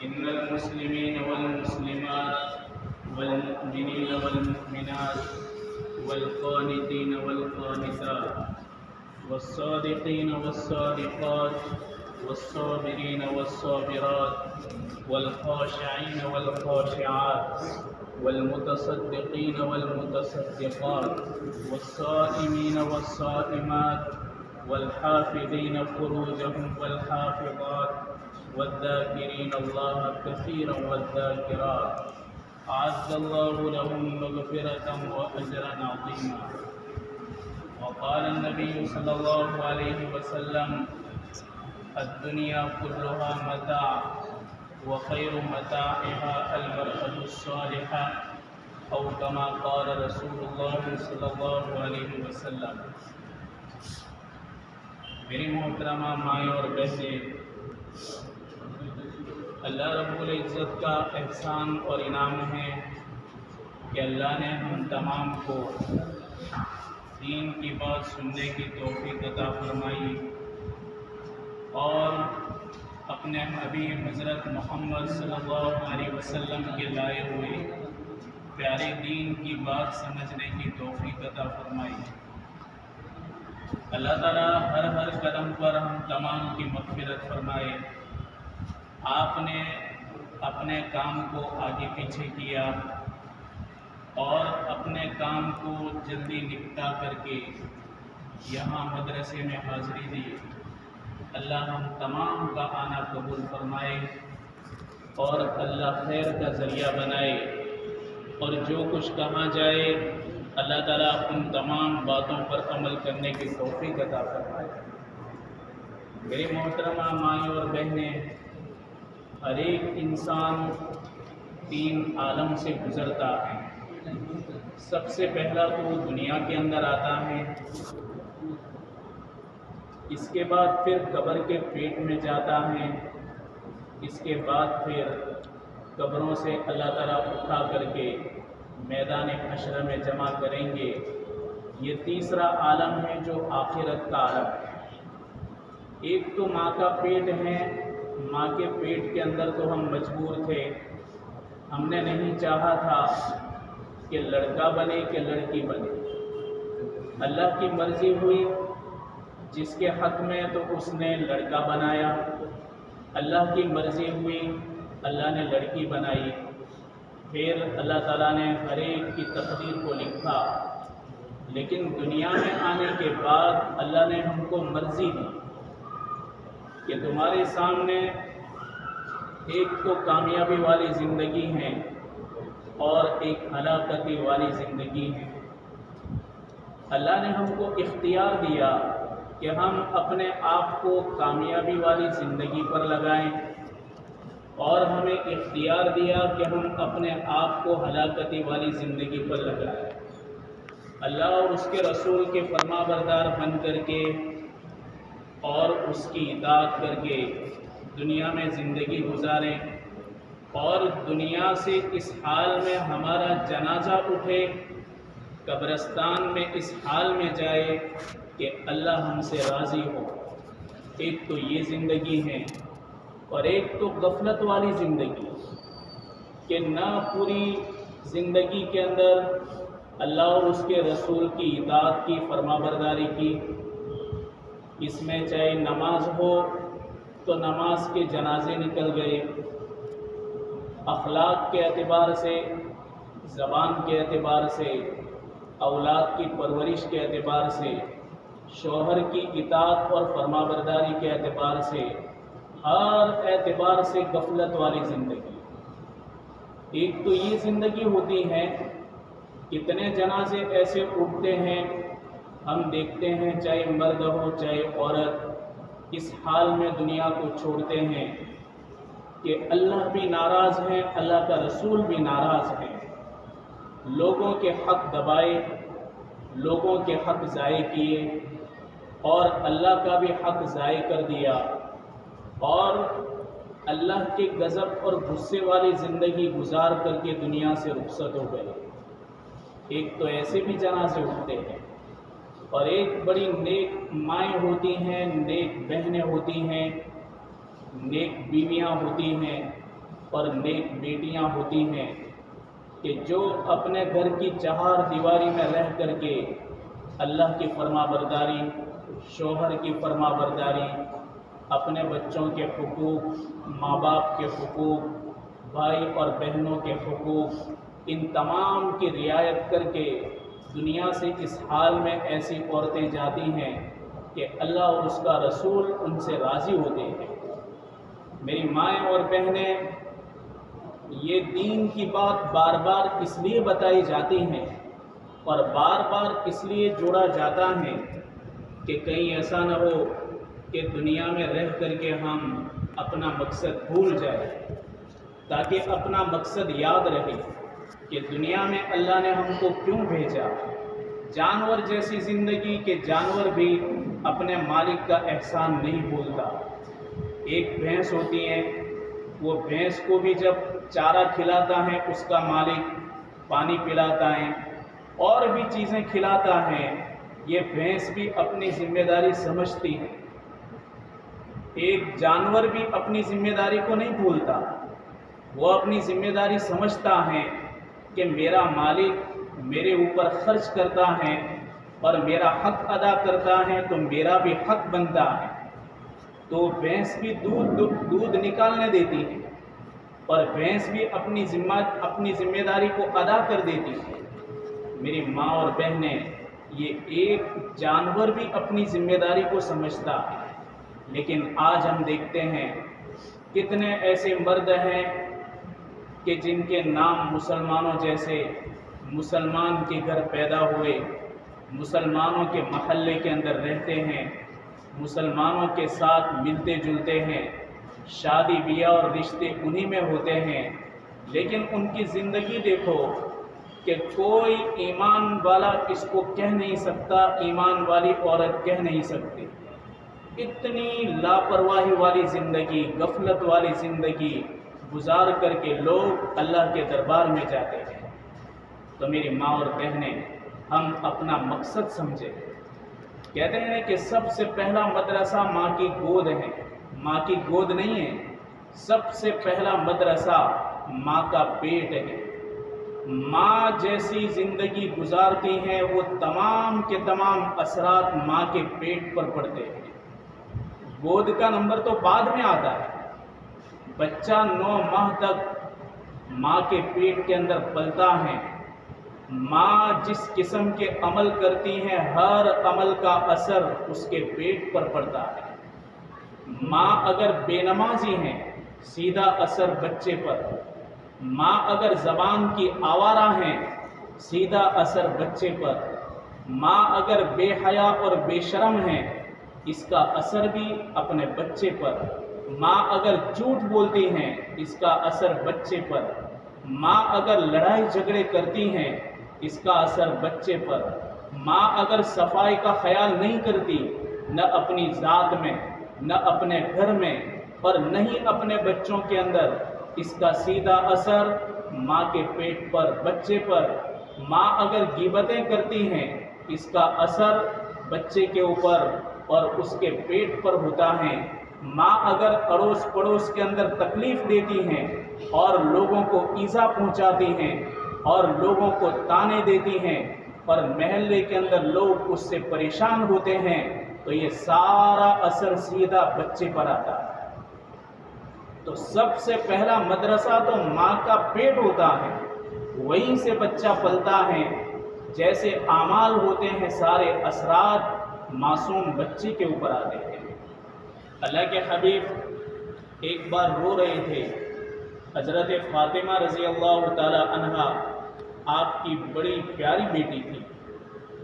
إن المسلمين والمسلمات والمؤمنين والمؤمنات والقانتين والقانتات والصادقين والصادقات والصابرين والصابرات والخاشعين والخاشعات والمتصدقين والمتصدقات والصائمين والصائمات والحافظين فروجهم والحافظات والذاكرين الله كثيرا والذاكرات أعد الله لهم مغفرة وأجرا عظيما. وقال النبي صلى الله عليه وسلم الدنيا كلها متاع وخير متاعها المرأة الصالحة أو كما قال رسول الله صلی اللہ علیہ وسلم. میری محترمہ مائیں اور بہنیں، اللہ رب العزت کا احسان اور انعام ہے کہ اللہ نے ہم تمام کو دین کی بات سننے کی توفیق عطا فرمائی اور اپنے حبیب حضرت محمد صلی اللہ علیہ وسلم کے لائے ہوئے پیارے دین کی بات سمجھنے کی توفیق عطا فرمائی. اللہ تعالیٰ ہر قدم پر ہم تمام کی مغفرت فرمائے. آپ نے اپنے کام کو آگے پیچھے کیا اور اپنے کام کو جلدی نپٹا کر کے یہاں مدرسے میں حاضری دی. اللہ ہم تمام کا آنا قبول فرمائے اور اللہ خیر کا ذریعہ بنائے، اور جو کچھ کہا جائے اللہ تعالیٰ ان تمام باتوں پر عمل کرنے کی توفیق عطا فرمائے. میری محترمہ مائیں اور بہنیں، ہر ایک انسان تین عالم سے گزرتا ہے. سب سے پہلا تو دنیا کے اندر آتا ہے، اس کے بعد پھر قبر کے پیٹ میں جاتا ہے، اس کے بعد پھر قبروں سے اللہ تعالیٰ اٹھا کر کے میدان حشر میں جمع کریں گے. یہ تیسرا عالم ہے جو آخرت کا عالم ہے. ایک تو ماں کا پیٹ ہے. ماں کے پیٹ کے اندر تو ہم مجبور تھے، ہم نے نہیں چاہا تھا کہ لڑکا بنے کہ لڑکی بنے. اللہ کی مرضی ہوئی، جس کے حق میں تو اس نے لڑکا بنایا. اللہ کی مرضی ہوئی، اللہ نے لڑکی بنائی. پھر اللہ تعالیٰ نے ہر ایک کی تقدیر کو لکھا. لیکن دنیا میں آنے کے بعد اللہ نے ہم کو مرضی دی کہ تمہارے سامنے ایک تو کامیابی والی زندگی ہے اور ایک ہلاکتی والی زندگی ہے. اللہ نے ہم کو اختیار دیا کہ ہم اپنے آپ کو کامیابی والی زندگی پر لگائیں، اور ہمیں اختیار دیا کہ ہم اپنے آپ کو ہلاکتی والی زندگی پر لگائیں. اللہ اور اس کے رسول کے فرما بردار بن کر کے اور اس کی اطاعت کر کے دنیا میں زندگی گزاریں، اور دنیا سے اس حال میں ہمارا جنازہ اٹھے، قبرستان میں اس حال میں جائے کہ اللہ ہم سے راضی ہو. ایک تو یہ زندگی ہے، اور ایک تو غفلت والی زندگی کہ نہ پوری زندگی کے اندر اللہ اور اس کے رسول کی اطاعت کی، فرما برداری کی. اس میں چاہے نماز ہو تو نماز کے جنازے نکل گئے، اخلاق کے اعتبار سے، زبان کے اعتبار سے، اولاد کی پرورش کے اعتبار سے، شوہر کی اطاعت اور فرما برداری کے اعتبار سے، ہر اعتبار سے غفلت والی زندگی. ایک تو یہ زندگی ہوتی ہے، کتنے جنازے ایسے اٹھتے ہیں ہم دیکھتے ہیں، چاہے مرد ہو چاہے عورت، اس حال میں دنیا کو چھوڑتے ہیں کہ اللہ بھی ناراض ہیں، اللہ کا رسول بھی ناراض ہیں. لوگوں کے حق دبائے، لوگوں کے حق ضائع کیے، اور اللہ کا بھی حق ضائع کر دیا، اور اللہ کے غضب اور غصے والی زندگی گزار کر کے دنیا سے رخصت ہو گئے. ایک تو ایسے بھی جنازے اٹھتے ہیں، اور ایک بڑی نیک مائیں ہوتی ہیں، نیک بہنیں ہوتی ہیں، نیک بیویاں ہوتی ہیں، اور نیک بیٹیاں ہوتی ہیں کہ جو اپنے گھر کی چہار دیواری میں رہ کر کے اللہ کی فرما برداری، شوہر کی فرما برداری، اپنے بچوں کے حقوق، ماں باپ کے حقوق، بھائی اور بہنوں کے حقوق، ان تمام کی رعایت کر کے دنیا سے اس حال میں ایسی عورتیں جاتی ہیں کہ اللہ اور اس کا رسول ان سے راضی ہوتے ہیں۔ میری مائیں اور بہنیں، یہ دین کی بات بار بار اس لیے بتائی جاتی ہیں اور بار بار اس لیے جوڑا جاتا ہے کہ کہیں ایسا نہ ہو کہ دنیا میں رہ کر کے ہم اپنا مقصد بھول جائیں، تاکہ اپنا مقصد یاد رہے کہ دنیا میں اللہ نے ہم کو کیوں بھیجا۔ جانور جیسی زندگی کہ جانور بھی اپنے مالک کا احسان نہیں بھولتا۔ ایک بھینس ہوتی ہے، وہ بھینس کو بھی جب چارہ کھلاتا ہے اس کا مالک، پانی پلاتا ہے اور بھی چیزیں کھلاتا ہے، یہ بھینس بھی اپنی ذمہ داری سمجھتی ہے۔ ایک جانور بھی اپنی ذمہ داری کو نہیں بھولتا، وہ اپنی ذمہ داری سمجھتا ہے کہ میرا مالک میرے اوپر خرچ کرتا ہے اور میرا حق ادا کرتا ہے تو میرا بھی حق بنتا ہے۔ تو بھینس بھی دودھ نکالنے دیتی ہے اور بھینس بھی اپنی ذمہ داری کو ادا کر دیتی ہے۔ میری ماں اور بہنیں، یہ ایک جانور بھی اپنی ذمہ داری کو سمجھتا ہے، لیکن آج ہم دیکھتے ہیں کتنے ایسے مرد ہیں کہ جن کے نام مسلمانوں جیسے، مسلمان کے گھر پیدا ہوئے، مسلمانوں کے محلے کے اندر رہتے ہیں، مسلمانوں کے ساتھ ملتے جلتے ہیں، شادی بیاہ اور رشتے انہی میں ہوتے ہیں، لیکن ان کی زندگی دیکھو کہ کوئی ایمان والا اس کو کہہ نہیں سکتا، ایمان والی عورت کہہ نہیں سکتی۔ اتنی لاپرواہی والی زندگی، غفلت والی زندگی گزار کر کے لوگ اللہ کے دربار میں جاتے ہیں۔ تو میری ماں اور بہنیں، ہم اپنا مقصد سمجھیں۔ کہتے ہیں کہ سب سے پہلا مدرسہ ماں کی گود ہے، ماں کی گود نہیں ہے، سب سے پہلا مدرسہ ماں کا پیٹ ہے۔ ماں جیسی زندگی گزارتی ہیں وہ تمام کے تمام اثرات ماں کے پیٹ پر پڑتے ہیں۔ گود کا نمبر تو بعد میں آتا ہے، بچہ 9 ماہ تک ماں کے پیٹ کے اندر پلتا ہے۔ ماں جس قسم کے عمل کرتی ہیں، ہر عمل کا اثر اس کے پیٹ پر پڑتا ہے۔ ماں اگر بے نمازی ہے، سیدھا اثر بچے پر۔ ماں اگر زبان کی آوارہ ہے، سیدھا اثر بچے پر۔ ماں اگر بے حیا اور بے شرم ہے، اس کا اثر بھی اپنے بچے پر۔ ماں اگر جھوٹ بولتی ہیں، اس کا اثر بچے پر۔ ماں اگر لڑائی جھگڑے کرتی ہیں، اس کا اثر بچے پر۔ ماں اگر صفائی کا خیال نہیں کرتی، نہ اپنی ذات میں، نہ اپنے گھر میں اور نہ ہی اپنے بچوں کے اندر، اس کا سیدھا اثر ماں کے پیٹ پر، بچے پر۔ ماں اگر غیبتیں کرتی ہیں، اس کا اثر بچے کے اوپر اور اس کے پیٹ پر ہوتا ہے۔ ماں اگر اڑوس پڑوس کے اندر تکلیف دیتی ہیں اور لوگوں کو ایذا پہنچاتی ہیں اور لوگوں کو تانے دیتی ہیں اور محلے کے اندر لوگ اس سے پریشان ہوتے ہیں، تو یہ سارا اثر سیدھا بچے پر آتا ہے۔ تو سب سے پہلا مدرسہ تو ماں کا پیٹ ہوتا ہے، وہیں سے بچہ پلتا ہے۔ جیسے اعمال ہوتے ہیں، سارے اثرات معصوم بچے کے اوپر آتے ہیں۔ اللہ کے حبیب ایک بار رو رہے تھے، حضرت فاطمہ رضی اللہ تعالی عنہا آپ کی بڑی پیاری بیٹی تھی۔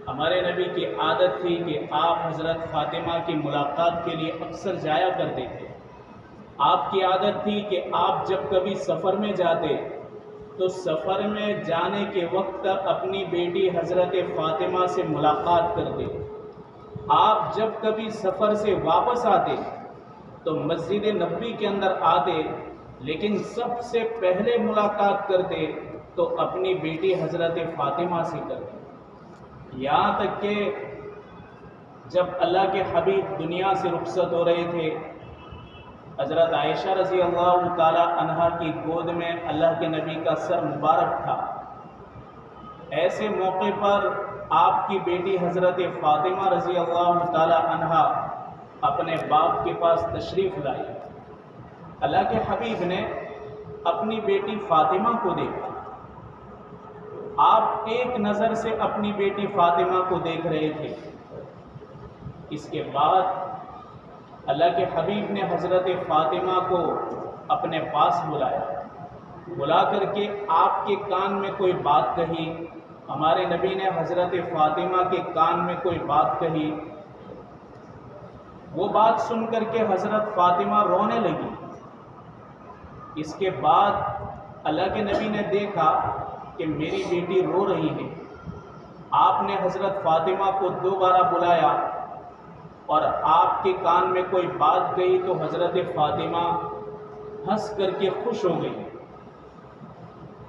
ہمارے نبی کی عادت تھی کہ آپ حضرت فاطمہ کی ملاقات کے لیے اکثر جایا کرتے تھے۔ آپ کی عادت تھی کہ آپ جب کبھی سفر میں جاتے تو سفر میں جانے کے وقت اپنی بیٹی حضرت فاطمہ سے ملاقات کرتے۔ آپ جب کبھی سفر سے واپس آتے تو مسجد نبوی کے اندر آتے، لیکن سب سے پہلے ملاقات کرتے تو اپنی بیٹی حضرت فاطمہ سے کرتے۔ یہاں تک کہ جب اللہ کے حبیب دنیا سے رخصت ہو رہے تھے حضرت عائشہ رضی اللہ تعالی عنہا کی گود میں اللہ کے نبی کا سر مبارک تھا۔ ایسے موقع پر آپ کی بیٹی حضرت فاطمہ رضی اللہ تعالی عنہا اپنے باپ کے پاس تشریف لائی۔ اللہ کے حبیب نے اپنی بیٹی فاطمہ کو دیکھا۔ آپ ایک نظر سے اپنی بیٹی فاطمہ کو دیکھ رہے تھے۔ اس کے بعد اللہ کے حبیب نے حضرت فاطمہ کو اپنے پاس بلایا، بلا کر کے آپ کے کان میں کوئی بات کہی۔ ہمارے نبی نے حضرت فاطمہ کے کان میں کوئی بات کہی۔ وہ بات سن کر کے حضرت فاطمہ رونے لگی۔ اس کے بعد اللہ کے نبی نے دیکھا کہ میری بیٹی رو رہی ہے۔ آپ نے حضرت فاطمہ کو دوبارہ بلایا اور آپ کے کان میں کوئی بات کہی تو حضرت فاطمہ ہنس کر کے خوش ہو گئی۔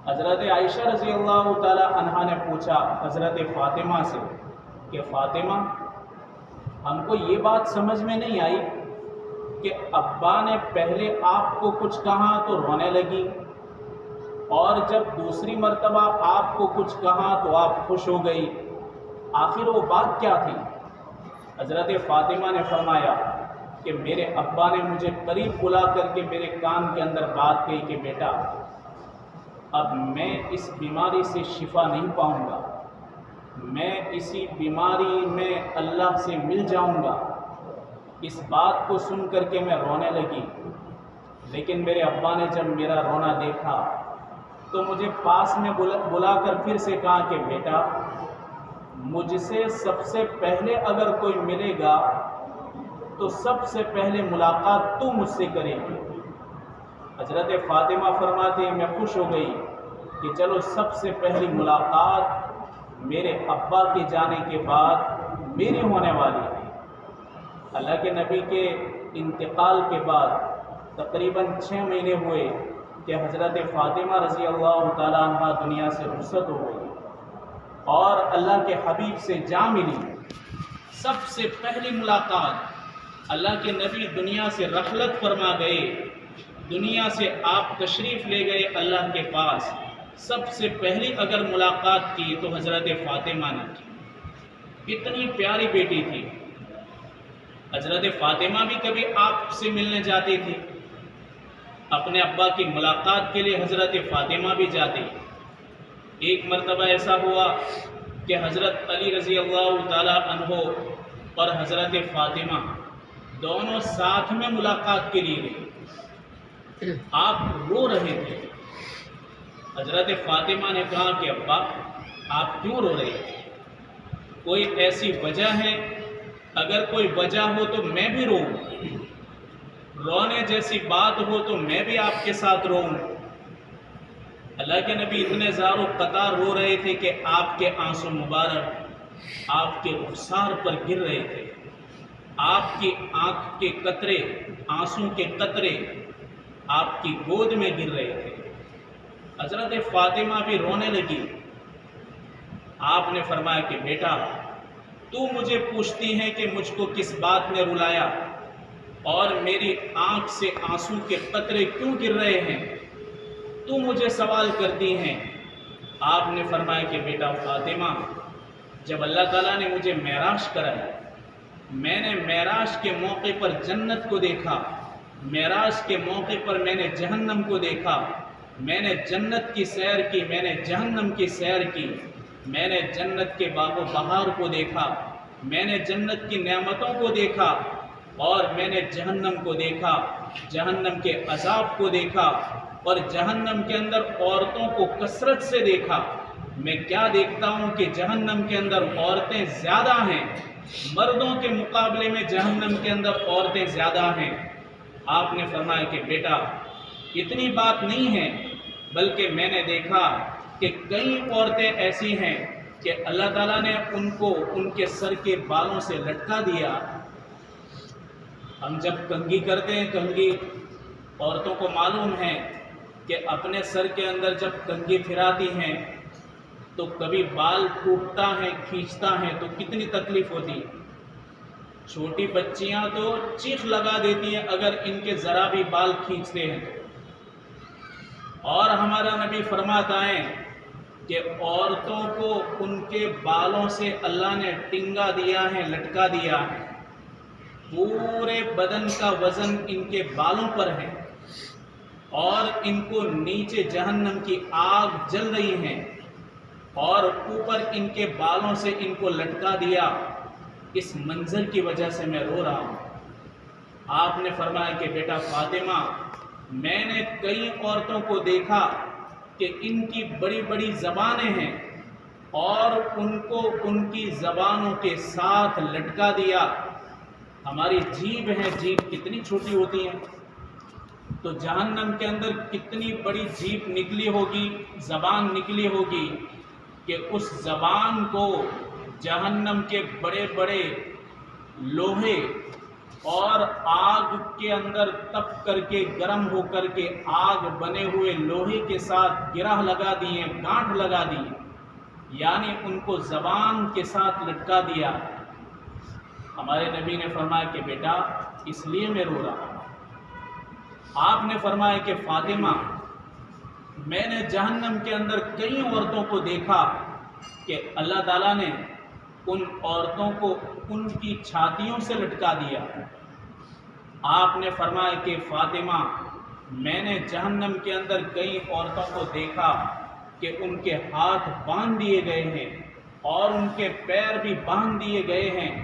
حضرت عائشہ رضی اللہ تعالی عنہا نے پوچھا حضرت فاطمہ سے کہ فاطمہ، ہم کو یہ بات سمجھ میں نہیں آئی کہ ابا نے پہلے آپ کو کچھ کہا تو رونے لگی، اور جب دوسری مرتبہ آپ کو کچھ کہا تو آپ خوش ہو گئی، آخر وہ بات کیا تھی؟ حضرت فاطمہ نے فرمایا کہ میرے ابا نے مجھے قریب بلا کر کے میرے کان کے اندر بات کہی کہ بیٹا، اب میں اس بیماری سے شفا نہیں پاؤں گا، میں اسی بیماری میں اللہ سے مل جاؤں گا۔ اس بات کو سن کر کے میں رونے لگی، لیکن میرے ابا نے جب میرا رونا دیکھا تو مجھے پاس میں بلا کر پھر سے کہا کہ بیٹا، مجھ سے سب سے پہلے اگر کوئی ملے گا تو سب سے پہلے ملاقات تو مجھ سے کرے گی۔ حضرت فاطمہ فرماتی ہیں میں خوش ہو گئی کہ چلو سب سے پہلی ملاقات میرے ابا کے جانے کے بعد میری ہونے والی ہے۔ اللہ کے نبی کے انتقال کے بعد تقریباً 6 مہینے ہوئے کہ حضرت فاطمہ رضی اللہ تعالیٰ عنہ دنیا سے رخصت ہو گئی اور اللہ کے حبیب سے جا ملی۔ سب سے پہلی ملاقات اللہ کے نبی دنیا سے رحلت فرما گئے، دنیا سے آپ تشریف لے گئے اللہ کے پاس، سب سے پہلی اگر ملاقات کی تو حضرت فاطمہ نے کی۔ اتنی پیاری بیٹی تھی۔ حضرت فاطمہ بھی کبھی آپ سے ملنے جاتی تھی، اپنے ابا کی ملاقات کے لیے حضرت فاطمہ بھی جاتی۔ ایک مرتبہ ایسا ہوا کہ حضرت علی رضی اللہ تعالیٰ عنہ اور حضرت فاطمہ دونوں ساتھ میں ملاقات کے لیے گئے۔ آپ رو رہے تھے۔ حضرت فاطمہ نے کہا کہ ابا، آپ کیوں رو رہے ہیں؟ کوئی ایسی وجہ ہے؟ اگر کوئی وجہ ہو تو میں بھی روؤں، رونے جیسی بات ہو تو میں بھی آپ کے ساتھ روؤں۔ اللہ کے نبی اتنے زار و قطار رو رہے تھے کہ آپ کے آنسو مبارک آپ کے رخسار پر گر رہے تھے، آپ کی آنکھ کے قطرے، آنسو کے قطرے آپ کی گود میں گر رہے تھے۔ حضرت فاطمہ بھی رونے لگی۔ آپ نے فرمایا کہ بیٹا، تو مجھے پوچھتی ہے کہ مجھ کو کس بات نے رلایا اور میری آنکھ سے آنسو کے قطرے کیوں گر رہے ہیں؟ تو مجھے سوال کرتی ہیں۔ آپ نے فرمایا کہ بیٹا فاطمہ، جب اللہ تعالیٰ نے مجھے معراج کرایا، میں نے معراج کے موقع پر جنت کو دیکھا، معراج کے موقع پر میں نے جہنم کو دیکھا، میں نے جنت کی سیر کی، میں نے جہنم کی سیر کی، میں نے جنت کے باغ و بہار کو دیکھا، میں نے جنت کی نعمتوں کو دیکھا، اور میں نے جہنم کو دیکھا، جہنم کے عذاب کو دیکھا، اور جہنم کے اندر عورتوں کو کثرت سے دیکھا۔ میں کیا دیکھتا ہوں کہ جہنم کے اندر عورتیں زیادہ ہیں، مردوں کے مقابلے میں جہنم کے اندر عورتیں زیادہ ہیں۔ آپ نے فرمایا کہ بیٹا، اتنی بات نہیں ہے، بلکہ میں نے دیکھا کہ کئی عورتیں ایسی ہیں کہ اللہ تعالیٰ نے ان کو ان کے سر کے بالوں سے لٹکا دیا۔ ہم جب کنگھی کرتے ہیں، کنگھی عورتوں کو معلوم ہے کہ اپنے سر کے اندر جب کنگھی پھراتی ہیں تو کبھی بال ٹوٹتا ہے، کھینچتا ہے تو کتنی تکلیف ہوتی ہے۔ چھوٹی بچیاں تو چیخ لگا دیتی ہیں اگر ان کے ذرا بھی بال کھینچتے ہیں. اور ہمارا نبی فرماتا ہے کہ عورتوں کو ان کے بالوں سے اللہ نے ٹنگا دیا ہے، لٹکا دیا ہے. پورے بدن کا وزن ان کے بالوں پر ہے اور ان کو نیچے جہنم کی آگ جل رہی ہے اور اوپر ان کے بالوں سے ان کو لٹکا دیا. اس منظر کی وجہ سے میں رو رہا ہوں. آپ نے فرمایا کہ بیٹا فاطمہ، میں نے کئی عورتوں کو دیکھا کہ ان کی بڑی بڑی زبانیں ہیں اور ان کو ان کی زبانوں کے ساتھ لٹکا دیا. ہماری جیب ہے، جیب کتنی چھوٹی ہوتی ہے، تو جہنم کے اندر کتنی بڑی جیب نکلی ہوگی، زبان نکلی ہوگی کہ اس زبان کو جہنم کے بڑے بڑے لوہے اور آگ کے اندر تپ کر کے گرم ہو کر کے آگ بنے ہوئے لوہے کے ساتھ گرہ لگا دیے، گانٹھ لگا دی، یعنی ان کو زبان کے ساتھ لٹکا دیا. ہمارے نبی نے فرمایا کہ بیٹا اس لیے میں رو رہا ہوں. آپ نے فرمایا کہ فاطمہ، میں نے جہنم کے اندر کئی عورتوں کو دیکھا کہ اللہ تعالیٰ نے ان عورتوں کو ان کی چھاتیوں سے لٹکا دیا. آپ نے فرمایا کہ فاطمہ، میں نے جہنم کے اندر کئی عورتوں کو دیکھا کہ ان کے ہاتھ باندھ دیے گئے ہیں اور ان کے پیر بھی باندھ دیے گئے ہیں،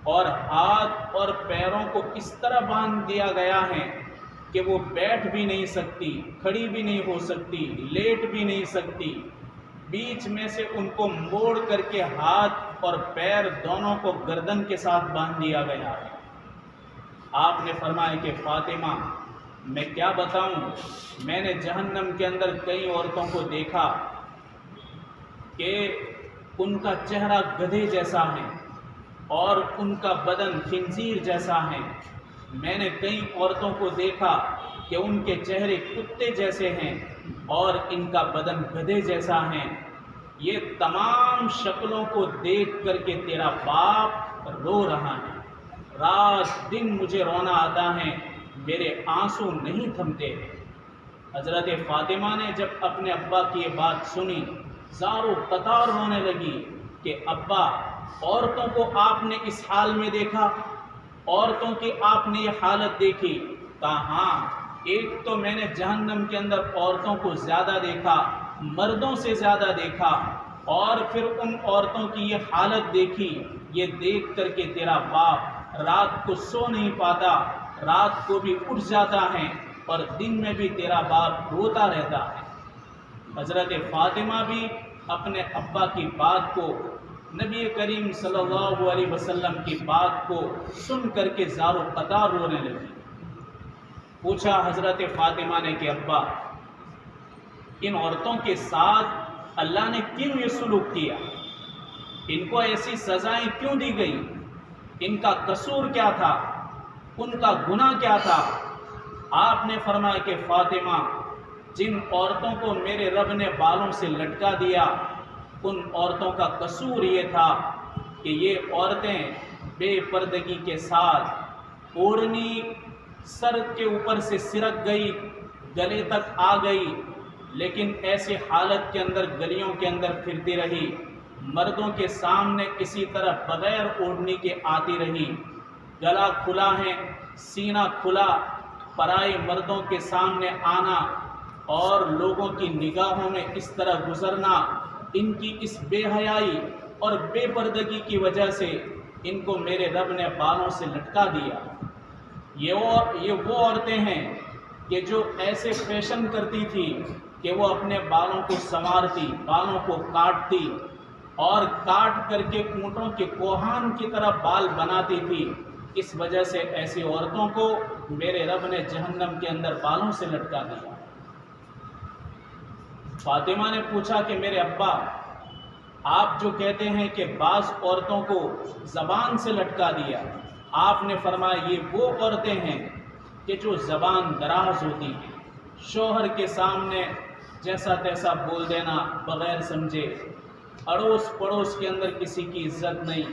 اور ہاتھ اور پیروں کو اس طرح باندھ دیا گیا ہے کہ وہ بیٹھ بھی نہیں سکتی، کھڑی بھی نہیں ہو سکتی، لیٹ بھی نہیں سکتی. بیچ میں سے ان کو موڑ کر کے ہاتھ اور پیر دونوں کو گردن کے ساتھ باندھ دیا گیا ہے. آپ نے فرمایا کہ فاطمہ، میں کیا بتاؤں، میں نے جہنم کے اندر کئی عورتوں کو دیکھا کہ ان کا چہرہ گدھے جیسا ہے اور ان کا بدن خنزیر جیسا ہے. میں نے کئی عورتوں کو دیکھا کہ ان کے چہرے کتے جیسے ہیں اور ان کا بدن گدھے جیسا ہے. یہ تمام شکلوں کو دیکھ کر کے تیرا باپ رو رہا ہے. رات دن مجھے رونا آتا ہے، میرے آنسو نہیں تھمتے. حضرت فاطمہ نے جب اپنے ابا کی یہ بات سنی، زاروں قطار رونے لگی کہ ابا، عورتوں کو آپ نے اس حال میں دیکھا، عورتوں کی آپ نے یہ حالت دیکھی؟ کہا ہاں، ایک تو میں نے جہنم کے اندر عورتوں کو زیادہ دیکھا، مردوں سے زیادہ دیکھا، اور پھر ان عورتوں کی یہ حالت دیکھی. یہ دیکھ کر کے تیرا باپ رات کو سو نہیں پاتا، رات کو بھی اٹھ جاتا ہے اور دن میں بھی تیرا باپ روتا رہتا ہے. حضرت فاطمہ بھی اپنے ابا کی بات کو، نبی کریم صلی اللہ علیہ وسلم کی بات کو سن کر کے زاروں قطار رونے لگی. پوچھا حضرت فاطمہ نے کہ ابا، ان عورتوں کے ساتھ اللہ نے کیوں یہ سلوک کیا؟ ان کو ایسی سزائیں کیوں دی گئی؟ ان کا قصور کیا تھا؟ ان کا گناہ کیا تھا؟ آپ نے فرمایا کہ فاطمہ، جن عورتوں کو میرے رب نے بالوں سے لٹکا دیا، ان عورتوں کا قصور یہ تھا کہ یہ عورتیں بے پردگی کے ساتھ اوڑھنی سر کے اوپر سے سرک گئی، گلے تک آ گئی، لیکن ایسی حالت کے اندر گلیوں کے اندر پھرتی رہی، مردوں کے سامنے اسی طرح بغیر اوڑھنی کے آتی رہی. گلا کھلا ہے، سینہ کھلا، پرائے مردوں کے سامنے آنا اور لوگوں کی نگاہوں میں اس طرح گزرنا، ان کی اس بے حیائی اور بے پردگی کی وجہ سے ان کو میرے رب نے بالوں سے لٹکا دیا. یہ وہ عورتیں ہیں کہ جو ایسے فیشن کرتی تھی کہ وہ اپنے بالوں کو سنوارتی، بالوں کو کاٹتی اور کاٹ کر کے اونٹوں کے کوہان کی طرح بال بناتی تھی. اس وجہ سے ایسی عورتوں کو میرے رب نے جہنم کے اندر بالوں سے لٹکا دیا. فاطمہ نے پوچھا کہ میرے ابا، آپ جو کہتے ہیں کہ بعض عورتوں کو زبان سے لٹکا دیا، آپ نے فرمایا یہ وہ عورتیں ہیں کہ جو زبان دراز ہوتی ہیں، شوہر کے سامنے جیسا تیسا بول دینا بغیر سمجھے، اڑوس پڑوس کے اندر کسی کی عزت نہیں،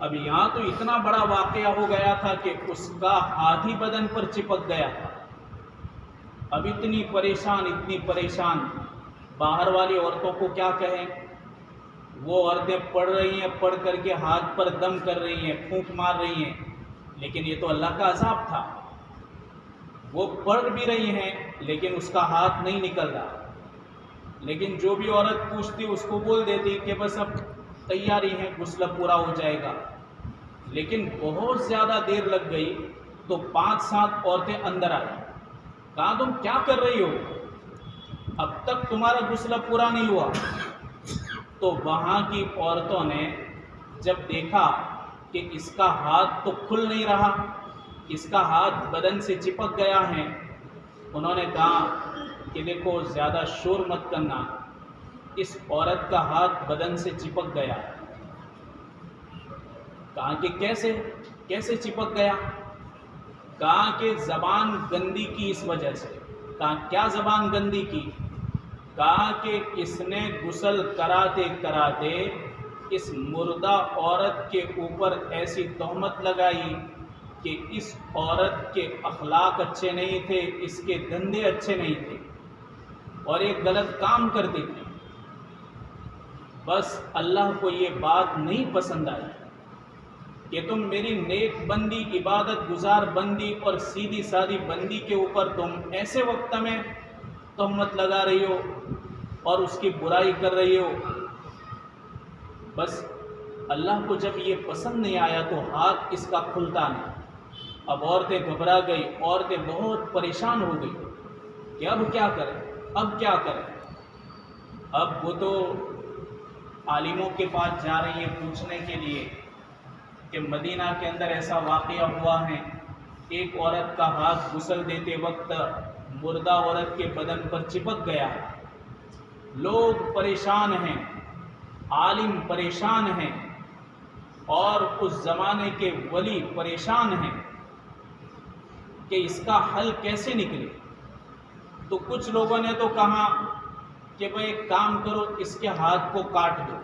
اب یہاں تو اتنا بڑا واقعہ ہو گیا تھا کہ اس کا ہاتھ ہی بدن پر چپک گیا تھا. اب اتنی پریشان باہر والی عورتوں کو کیا کہیں. وہ عورتیں پڑھ رہی ہیں، پڑھ کر کے ہاتھ پر دم کر رہی ہیں، پھونک مار رہی ہیں، لیکن یہ تو اللہ کا عذاب تھا. وہ پڑھ بھی رہی ہیں لیکن اس کا ہاتھ نہیں نکل رہا. لیکن جو بھی عورت پوچھتی اس کو بول دیتی کہ بس اب تیاری ہے، غسل پورا ہو جائے گا. لیکن بہت زیادہ دیر لگ گئی تو 5-7 عورتیں اندر آئی. کہا تم کیا کر رہی ہو؟ اب تک تمہارا غسل پورا نہیں ہوا. تو وہاں کی عورتوں نے جب دیکھا کہ اس کا ہاتھ تو کھل نہیں رہا، اس کا ہاتھ بدن سے چپک گیا ہے، انہوں نے کہا کہ دیکھو زیادہ شور مت کرنا، اس عورت کا ہاتھ بدن سے چپک گیا. کہا کہ کیسے چپک گیا؟ کہا کہ زبان گندی کی اس وجہ سے. کہا کیا زبان گندی کی؟ کہا کہ اس نے غسل کراتے کراتے اس مردہ عورت کے اوپر ایسی تہمت لگائی کہ اس عورت کے اخلاق اچھے نہیں تھے، اس کے دھندے اچھے نہیں تھے اور ایک غلط کام کرتی تھی. بس اللہ کو یہ بات نہیں پسند آئی کہ تم میری نیک بندی، عبادت گزار بندی اور سیدھی سادی بندی کے اوپر تم ایسے وقت میں تہمت لگا رہی ہو اور اس کی برائی کر رہی ہو. بس اللہ کو جب یہ پسند نہیں آیا تو ہاتھ اس کا کھلتا نہیں. اب عورتیں گھبرا گئی، عورتیں بہت پریشان ہو گئی کہ اب کیا کریں. اب وہ تو عالموں کے پاس جا رہی ہیں پوچھنے کے لیے کہ مدینہ کے اندر ایسا واقعہ ہوا ہے، ایک عورت کا ہاتھ غسل دیتے وقت مردہ عورت کے بدن پر چپک گیا. لوگ پریشان ہیں، عالم پریشان ہیں اور اس زمانے کے ولی پریشان ہیں کہ اس کا حل کیسے نکلے. تو کچھ لوگوں نے تو کہا کہ بھئی ایک کام کرو، اس کے ہاتھ کو کاٹ دو.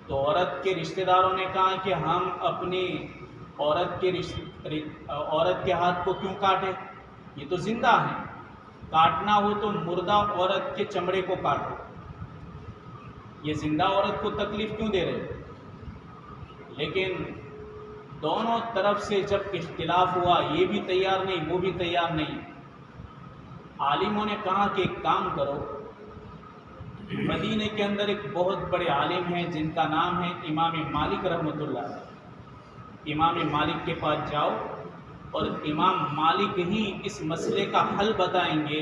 تو عورت کے رشتہ داروں نے کہا کہ ہم اپنی عورت کے ہاتھ کو کیوں کاٹیں، یہ تو زندہ ہے. کاٹنا ہو تو مردہ عورت کے چمڑے کو کاٹو، یہ زندہ عورت کو تکلیف کیوں دے رہے. لیکن دونوں طرف سے جب اختلاف ہوا، یہ بھی تیار نہیں وہ بھی تیار نہیں. عالموں نے کہا کہ ایک کام کرو، مدینے کے اندر ایک بہت بڑے عالم ہیں جن کا نام ہے امام مالک رحمۃ اللہ. امام مالک کے پاس جاؤ اور امام مالک ہی اس مسئلے کا حل بتائیں گے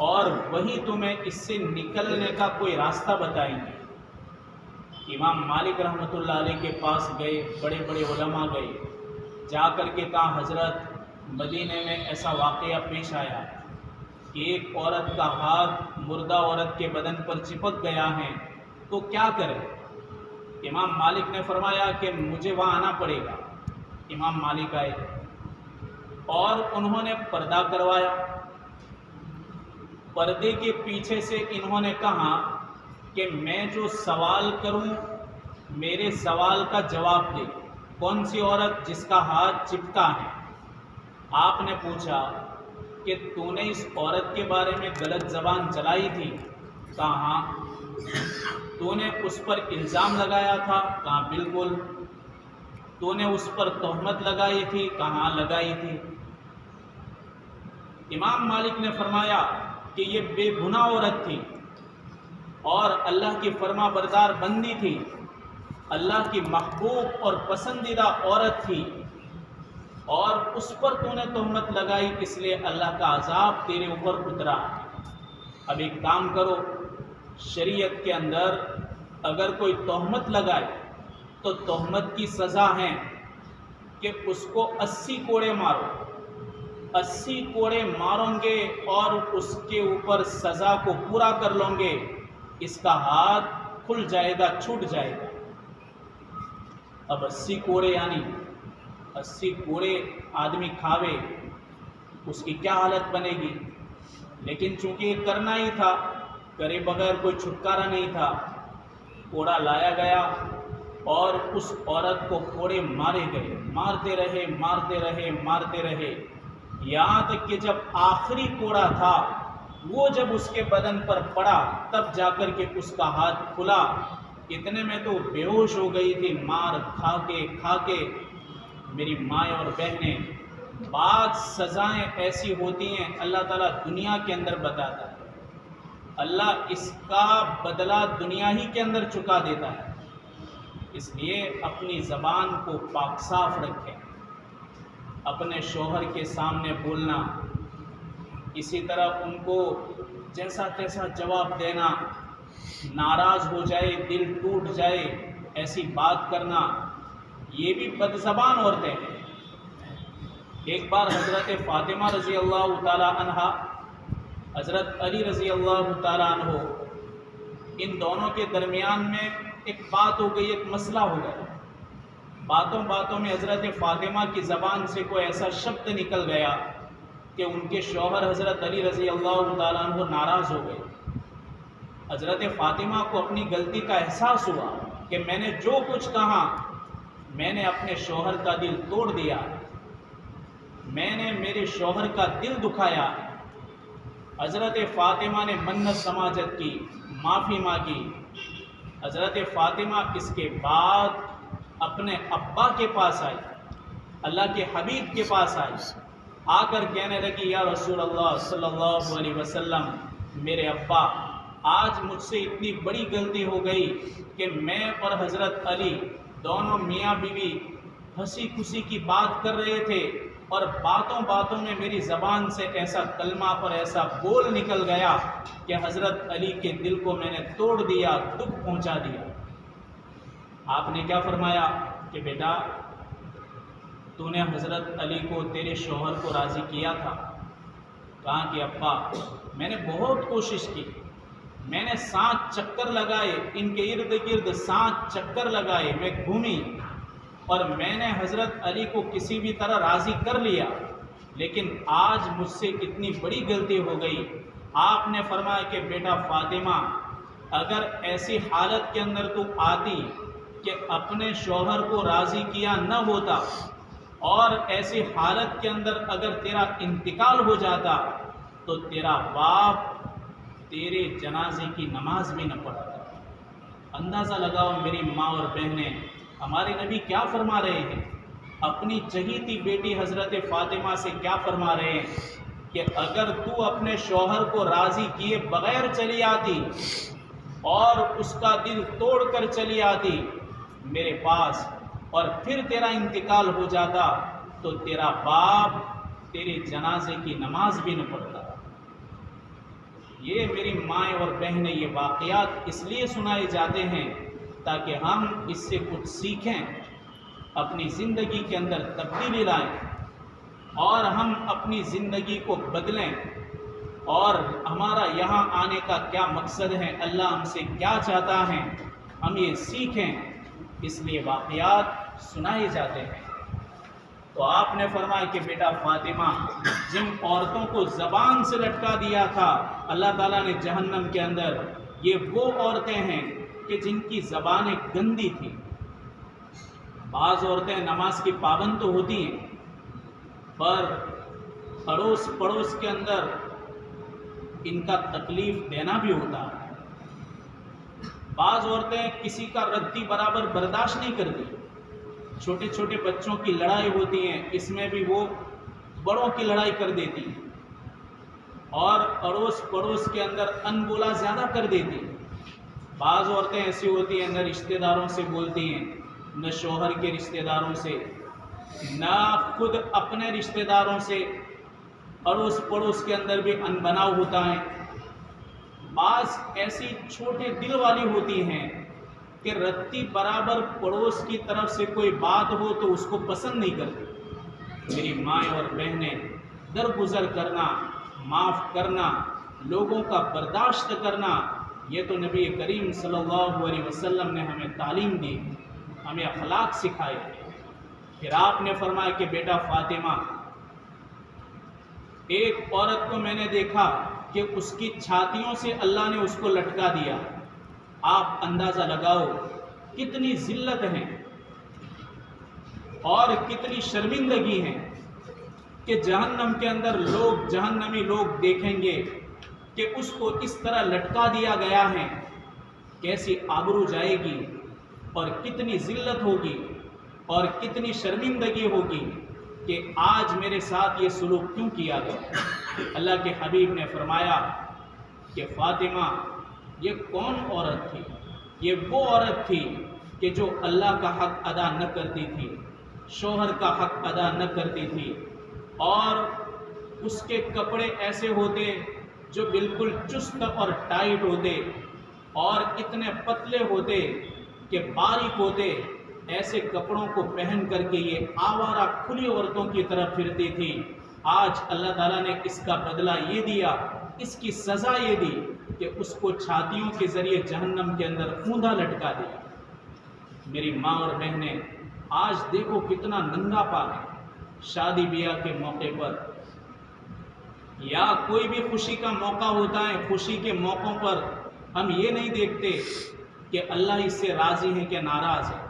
اور وہی تمہیں اس سے نکلنے کا کوئی راستہ بتائیں گے. امام مالک رحمۃ اللہ علیہ کے پاس گئے، بڑے بڑے علماء گئے، جا کر کے کہا حضرت مدینے میں ایسا واقعہ پیش آیا کہ ایک عورت کا ہاتھ مردہ عورت کے بدن پر چپک گیا ہے، تو کیا کرے. امام مالک نے فرمایا کہ مجھے وہاں آنا پڑے گا. امام مالک آئے اور انہوں نے پردہ کروایا. پردے کے پیچھے سے انہوں نے کہا کہ میں جو سوال کروں میرے سوال کا جواب دے. کون سی عورت جس کا ہاتھ چپکا ہے؟ آپ نے پوچھا کہ تو نے اس عورت کے بارے میں غلط زبان چلائی تھی؟ کہا ہاں. تو نے اس پر الزام لگایا تھا؟ کہا بالکل. تو نے اس پر تہمت لگائی تھی؟ کہا ہاں لگائی تھی. امام مالک نے فرمایا کہ یہ بے گناہ عورت تھی اور اللہ کی فرما بردار بندی تھی، اللہ کی محبوب اور پسندیدہ عورت تھی، اور اس پر تو نے تہمت لگائی، اس لیے اللہ کا عذاب تیرے اوپر اترا. اب ایک کام کرو، شریعت کے اندر اگر کوئی تہمت لگائے تو تہمت کی سزا ہے کہ اس کو 80 کوڑے مارو. 80 کوڑے ماروں گے اور اس کے اوپر سزا کو پورا کر لوں گے، اس کا ہاتھ کھل جائے گا، چھوٹ جائے گا. اب 80 کوڑے یعنی 80 کوڑے آدمی کھاوے، اس کی کیا حالت بنے گی. لیکن چونکہ یہ کرنا ہی تھا، کرے بغیر کوئی چھٹکارا نہیں تھا. کوڑا لایا گیا اور اس عورت کو کوڑے مارے گئے، مارتے رہے، یہاں تک کہ جب آخری کوڑا تھا وہ جب اس کے بدن پر پڑا تب جا کر کے اس کا ہاتھ کھلا۔ اتنے میں تو بے ہوش ہو گئی تھی مار کھا کے۔ میری مائیں اور بہنیں، بعض سزائیں ایسی ہوتی ہیں اللہ تعالیٰ دنیا کے اندر بتاتا ہے، اللہ اس کا بدلہ دنیا ہی کے اندر چکا دیتا ہے۔ اس لیے اپنی زبان کو پاک صاف رکھیں، اپنے شوہر کے سامنے بولنا، اسی طرح ان کو جیسا تیسا جواب دینا، ناراض ہو جائے، دل ٹوٹ جائے، ایسی بات کرنا، یہ بھی بد زبان عورتیں ہیں۔ ایک بار حضرت فاطمہ رضی اللہ تعالیٰ عنہا، حضرت علی رضی اللہ تعالیٰ عنہ، ان دونوں کے درمیان میں ایک بات ہو گئی، ایک مسئلہ ہو گیا۔ باتوں میں حضرت فاطمہ کی زبان سے کوئی ایسا شبد نکل گیا کہ ان کے شوہر حضرت علی رضی اللہ تعالیٰ عنہ ناراض ہو گئے۔ حضرت فاطمہ کو اپنی غلطی کا احساس ہوا کہ میں نے جو کچھ کہا، میں نے اپنے شوہر کا دل توڑ دیا، میں نے میرے شوہر کا دل دکھایا۔ حضرت فاطمہ نے منت سماجت کی، معافی مانگی۔ حضرت فاطمہ اس کے بعد اپنے ابا کے پاس آئی، اللہ کے حبیب کے پاس آئی، آ کر کہنے لگی یا رسول اللہ صلی اللہ علیہ وسلم، میرے ابا، آج مجھ سے اتنی بڑی غلطی ہو گئی کہ میں اور حضرت علی دونوں میاں بیوی ہنسی خوشی کی بات کر رہے تھے اور باتوں میں میری زبان سے ایسا کلمہ پر ایسا بول نکل گیا کہ حضرت علی کے دل کو میں نے توڑ دیا، دکھ پہنچا دیا۔ آپ نے کیا فرمایا کہ بیٹا، تو نے حضرت علی کو، تیرے شوہر کو راضی کیا تھا؟ کہا کہ ابا، میں نے بہت کوشش کی، میں نے 7 چکر لگائے، ان کے ارد گرد 7 چکر لگائے، میں گھومی اور میں نے حضرت علی کو کسی بھی طرح راضی کر لیا، لیکن آج مجھ سے اتنی بڑی غلطی ہو گئی۔ آپ نے فرمایا کہ بیٹا فاطمہ، اگر ایسی حالت کے اندر تو آتی کہ اپنے شوہر کو راضی کیا نہ ہوتا اور ایسی حالت کے اندر اگر تیرا انتقال ہو جاتا تو تیرا باپ تیرے جنازے کی نماز بھی نہ پڑھتا۔ اندازہ لگاؤ میری ماں اور بہنیں، ہمارے نبی کیا فرما رہے ہیں، اپنی چہیتی بیٹی حضرت فاطمہ سے کیا فرما رہے ہیں کہ اگر تو اپنے شوہر کو راضی کیے بغیر چلی آتی اور اس کا دل توڑ کر چلی آتی میرے پاس اور پھر تیرا انتقال ہو جاتا تو تیرا باپ تیرے جنازے کی نماز بھی نہ پڑھتا۔ یہ میری مائیں اور بہنیں، یہ واقعات اس لیے سنائے جاتے ہیں تاکہ ہم اس سے کچھ سیکھیں، اپنی زندگی کے اندر تبدیلی لائیں اور ہم اپنی زندگی کو بدلیں، اور ہمارا یہاں آنے کا کیا مقصد ہے، اللہ ہم سے کیا چاہتا ہے، ہم یہ سیکھیں، اس لیے واقعات سنائے جاتے ہیں۔ تو آپ نے فرمایا کہ بیٹا فاطمہ، جن عورتوں کو زبان سے لٹکا دیا تھا اللہ تعالیٰ نے جہنم کے اندر، یہ وہ عورتیں ہیں کہ جن کی زبانیں گندی تھیں۔ بعض عورتیں نماز کی پابند تو ہوتی ہیں پر اڑوس پڑوس کے اندر ان کا تکلیف دینا بھی ہوتا ہے۔ بعض عورتیں کسی کا ردی برابر برداشت نہیں کرتی، چھوٹے چھوٹے بچوں کی لڑائی ہوتی ہیں، اس میں بھی وہ بڑوں کی لڑائی کر دیتی ہیں اور اڑوس پڑوس کے اندر ان بولا زیادہ کر دیتی ہیں۔ بعض عورتیں ایسی ہوتی ہیں، نہ رشتہ داروں سے بولتی ہیں، نہ شوہر کے رشتہ داروں سے، نہ خود اپنے رشتہ داروں سے، اڑوس پڑوس کے اندر بھی ان بناؤ ہوتا ہے۔ بعض ایسی چھوٹے دل والی ہوتی ہیں کہ رتی برابر پڑوس کی طرف سے کوئی بات ہو تو اس کو پسند نہیں کرتی۔ میری مائیں اور بہنیں، درگزر کرنا، معاف کرنا، لوگوں کا برداشت کرنا، یہ تو نبی کریم صلی اللہ علیہ وسلم نے ہمیں تعلیم دی، ہمیں اخلاق سکھائے۔ پھر آپ نے فرمایا کہ بیٹا فاطمہ، ایک عورت کو میں نے دیکھا کہ اس کی چھاتیوں سے اللہ نے اس کو لٹکا دیا۔ آپ اندازہ لگاؤ کتنی ذلت ہے اور کتنی شرمندگی ہے کہ جہنم کے اندر جہنمی لوگ دیکھیں گے کہ اس کو اس طرح لٹکا دیا گیا ہے، کیسی آبرو جائے گی اور کتنی ذلت ہوگی اور کتنی شرمندگی ہوگی کہ آج میرے ساتھ یہ سلوک کیوں کیا گیا۔ اللہ کے حبیب نے فرمایا کہ فاطمہ یہ کون عورت تھی؟ یہ وہ عورت تھی کہ جو اللہ کا حق ادا نہ کرتی تھی، شوہر کا حق ادا نہ کرتی تھی، اور اس کے کپڑے ایسے ہوتے جو بالکل چست اور ٹائٹ ہوتے اور اتنے پتلے ہوتے کہ باریک ہوتے۔ ایسے کپڑوں کو پہن کر کے یہ آوارہ کھلی عورتوں کی طرف پھرتی تھی۔ آج اللہ تعالیٰ نے اس کا بدلہ یہ دیا، اس کی سزا یہ دی کہ اس کو چھاتیوں کے ذریعے جہنم کے اندر اوندھا لٹکا دیا۔ میری ماں اور بہنیں، آج دیکھو کتنا ننگا پا ہے۔ شادی بیاہ کے موقع پر یا کوئی بھی خوشی کا موقع ہوتا ہے، خوشی کے موقعوں پر ہم یہ نہیں دیکھتے کہ اللہ اس سے راضی ہے کہ ناراض ہے۔